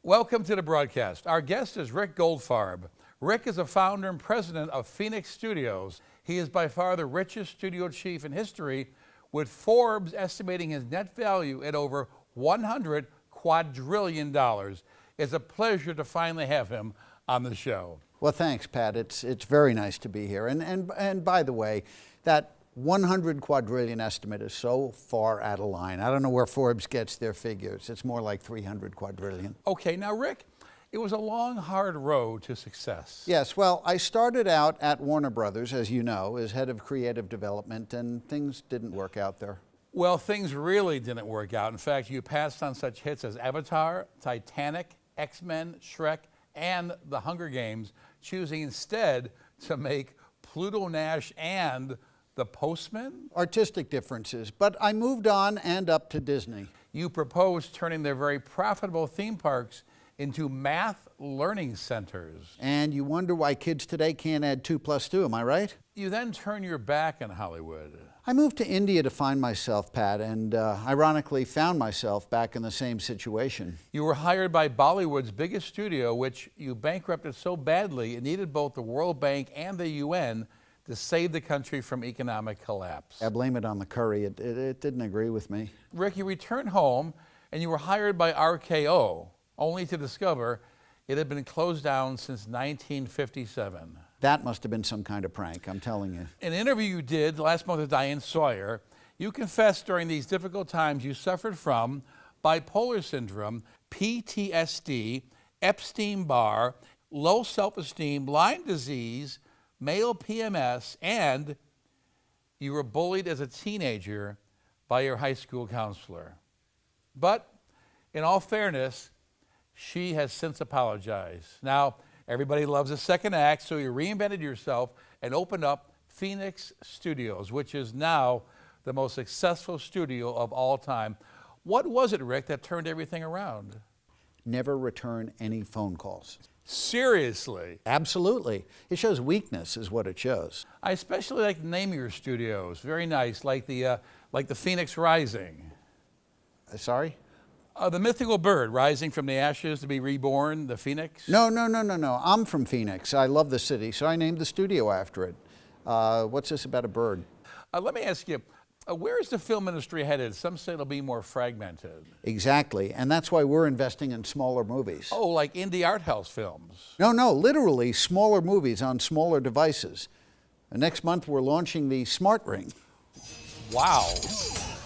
Welcome to the broadcast. Our guest is Rick Goldfarb. Rick is a founder and president of Phoenix Studios. He is by far the richest studio chief in history, with Forbes estimating his net value at over $100 quadrillion. It's a pleasure to finally have him on the show. Well, thanks, Pat. It's very nice to be here. And by the way, that 100 quadrillion estimate is so far out of line. I don't know where Forbes gets their figures. It's more like 300 quadrillion. Okay, now Rick, it was a long, hard road to success. Yes, well, I started out at Warner Brothers, as you know, as head of creative development, and things didn't work out there. Well, things really didn't work out. In fact, you passed on such hits as Avatar, Titanic, X-Men, Shrek, and The Hunger Games, choosing instead to make Pluto Nash and The Postman? Artistic differences, but I moved on and up to Disney. You proposed turning their very profitable theme parks into math learning centers. And you wonder why kids today can't add 2 + 2, am I right? You then turn your back on Hollywood. I moved to India to find myself, Pat, and ironically found myself back in the same situation. You were hired by Bollywood's biggest studio, which you bankrupted so badly it needed both the World Bank and the UN to save the country from economic collapse. I blame it on the curry. It didn't agree with me. Rick, you returned home and you were hired by RKO, only to discover it had been closed down since 1957. That must have been some kind of prank, I'm telling you. In an interview you did last month with Diane Sawyer, you confessed during these difficult times you suffered from bipolar syndrome, PTSD, Epstein-Barr, low self-esteem, Lyme disease, male PMS, and you were bullied as a teenager by your high school counselor. But in all fairness, she has since apologized. Now, everybody loves a second act, so you reinvented yourself and opened up Phoenix Studios, which is now the most successful studio of all time. What was it, Rick, that turned everything around? Never return any phone calls. Seriously? Absolutely. It shows weakness is what it shows. I especially like the name of your studios. Very nice, like the Phoenix Rising. Sorry? The mythical bird rising from the ashes to be reborn, the Phoenix? No. I'm from Phoenix. I love the city, so I named the studio after it. What's this about a bird? Let me ask you, where is the film industry headed? Some say it'll be more fragmented. Exactly, and that's why we're investing in smaller movies. Oh, like indie art house films? No, literally smaller movies on smaller devices. Next month we're launching the Smart Ring. Wow.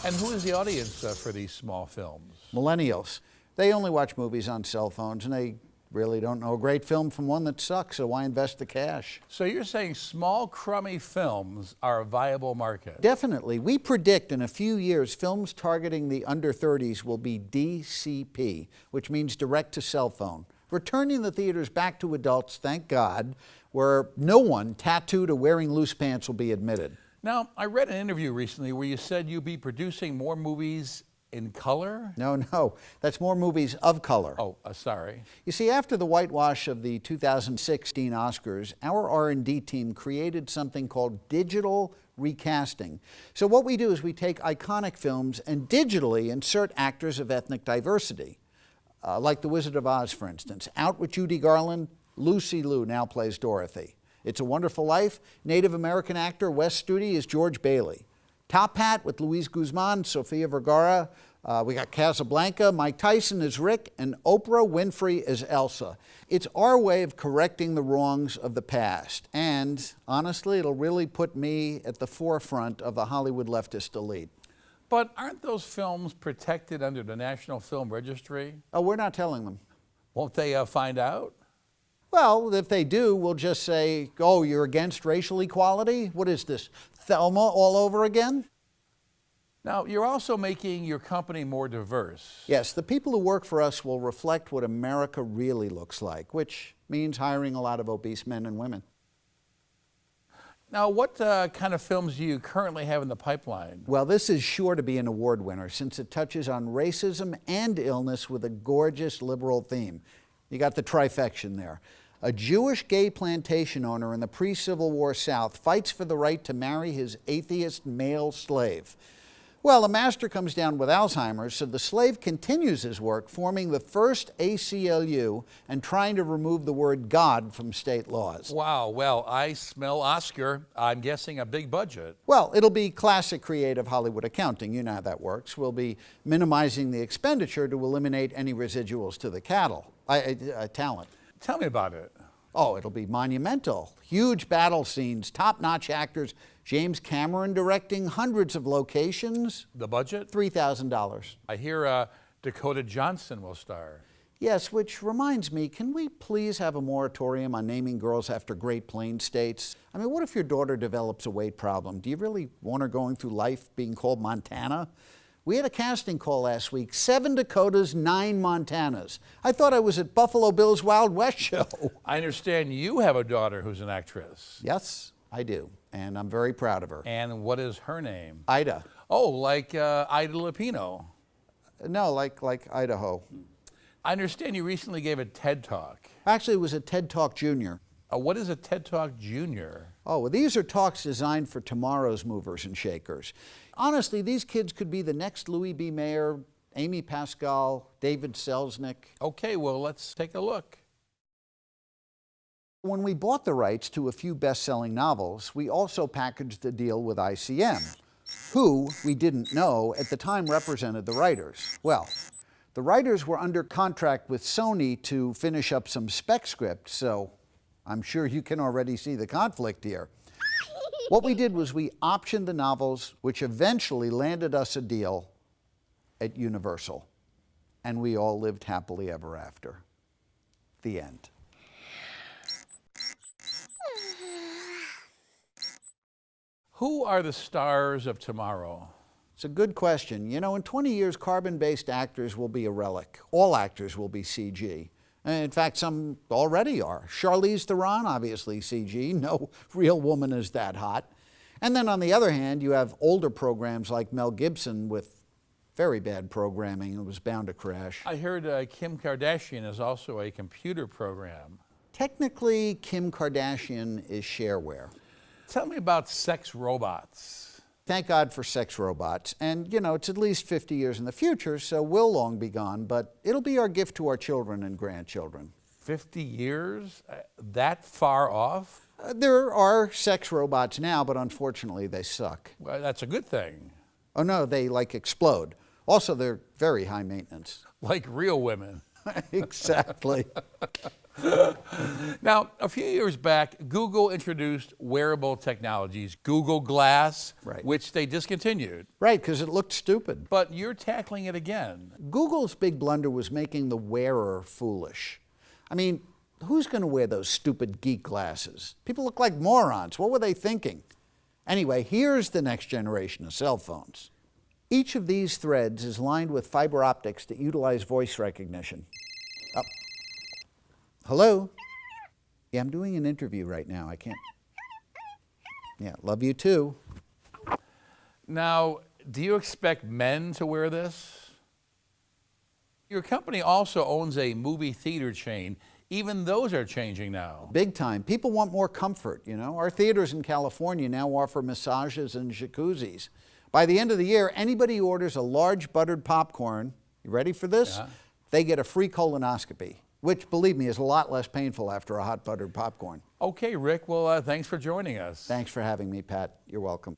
And who is the audience for these small films? Millennials. They only watch movies on cell phones, and they really don't know a great film from one that sucks, so why invest the cash? So you're saying small, crummy films are a viable market? Definitely. We predict in a few years films targeting the under 30s will be DCP, which means direct to cell phone, returning the theaters back to adults, thank God, where no one tattooed or wearing loose pants will be admitted. Now, I read an interview recently where you said you'd be producing more movies in color? No, that's more movies of color. Oh, sorry. You see, after the whitewash of the 2016 Oscars, our R&D team created something called digital recasting. So what we do is we take iconic films and digitally insert actors of ethnic diversity, like The Wizard of Oz, for instance. Out with Judy Garland, Lucy Liu now plays Dorothy. It's a Wonderful Life, Native American actor Wes Studi is George Bailey. Top Hat with Luis Guzman, Sofia Vergara. We got Casablanca, Mike Tyson is Rick, and Oprah Winfrey is Elsa. It's our way of correcting the wrongs of the past. And honestly, it'll really put me at the forefront of the Hollywood leftist elite. But aren't those films protected under the National Film Registry? Oh, we're not telling them. Won't they find out? Well, if they do, we'll just say, oh, you're against racial equality? What is this, Thelma all over again? Now, you're also making your company more diverse. Yes, the people who work for us will reflect what America really looks like, which means hiring a lot of obese men and women. Now, what kind of films do you currently have in the pipeline? Well, this is sure to be an award winner since it touches on racism and illness with a gorgeous liberal theme. You got the trifection there. A Jewish gay plantation owner in the pre-Civil War South fights for the right to marry his atheist male slave. Well, the master comes down with Alzheimer's, so the slave continues his work, forming the first ACLU and trying to remove the word God from state laws. Wow, well, I smell Oscar. I'm guessing a big budget. Well, it'll be classic creative Hollywood accounting. You know how that works. We'll be minimizing the expenditure to eliminate any residuals to the talent. Tell me about it. Oh, it'll be monumental. Huge battle scenes, top-notch actors, James Cameron directing, hundreds of locations. The budget? $3,000. I hear Dakota Johnson will star. Yes, which reminds me, can we please have a moratorium on naming girls after Great Plains states? I mean, what if your daughter develops a weight problem? Do you really want her going through life being called Montana? We had a casting call last week, 7 Dakotas, 9 Montanas. I thought I was at Buffalo Bill's Wild West show. I understand you have a daughter who's an actress. Yes, I do, and I'm very proud of her. And what is her name? Ida. Oh, like Ida Lupino. No, like Idaho. I understand you recently gave a TED Talk. Actually, it was a TED Talk Junior. What is a TED Talk Junior? Oh, well, these are talks designed for tomorrow's movers and shakers. Honestly, these kids could be the next Louis B. Mayer, Amy Pascal, David Selznick. Okay, well, let's take a look. When we bought the rights to a few best-selling novels, we also packaged a deal with ICM, who, we didn't know, at the time represented the writers. Well, the writers were under contract with Sony to finish up some spec script, so I'm sure you can already see the conflict here. What we did was we optioned the novels, which eventually landed us a deal at Universal. And we all lived happily ever after. The end. Who are the stars of tomorrow? It's a good question. You know, in 20 years, carbon-based actors will be a relic. All actors will be CG. In fact, some already are. Charlize Theron, obviously CG. No real woman is that hot. And then on the other hand, you have older programs like Mel Gibson with very bad programming. It was bound to crash. I heard Kim Kardashian is also a computer program. Technically, Kim Kardashian is shareware. Tell me about sex robots. Thank God for sex robots. And, you know, it's at least 50 years in the future, so we'll long be gone, but it'll be our gift to our children and grandchildren. 50 years? That far off? There are sex robots now, but unfortunately they suck. Well, that's a good thing. Oh no, they like explode. Also, they're very high maintenance. Like real women. Exactly. Now, a few years back, Google introduced wearable technologies, Google Glass, Right. which they discontinued. Right, because it looked stupid. But you're tackling it again. Google's big blunder was making the wearer foolish. I mean, who's going to wear those stupid geek glasses? People look like morons. What were they thinking? Anyway, here's the next generation of cell phones. Each of these threads is lined with fiber optics that utilize voice recognition. Oh. Hello? Yeah, I'm doing an interview right now. I can't. Yeah, love you too. Now, do you expect men to wear this? Your company also owns a movie theater chain. Even those are changing now. Big time. People want more comfort, you know. Our theaters in California now offer massages and jacuzzis. By the end of the year, anybody who orders a large buttered popcorn, you ready for this? Yeah. They get a free colonoscopy, which, believe me, is a lot less painful after a hot buttered popcorn. Okay, Rick, well, thanks for joining us. Thanks for having me, Pat. You're welcome.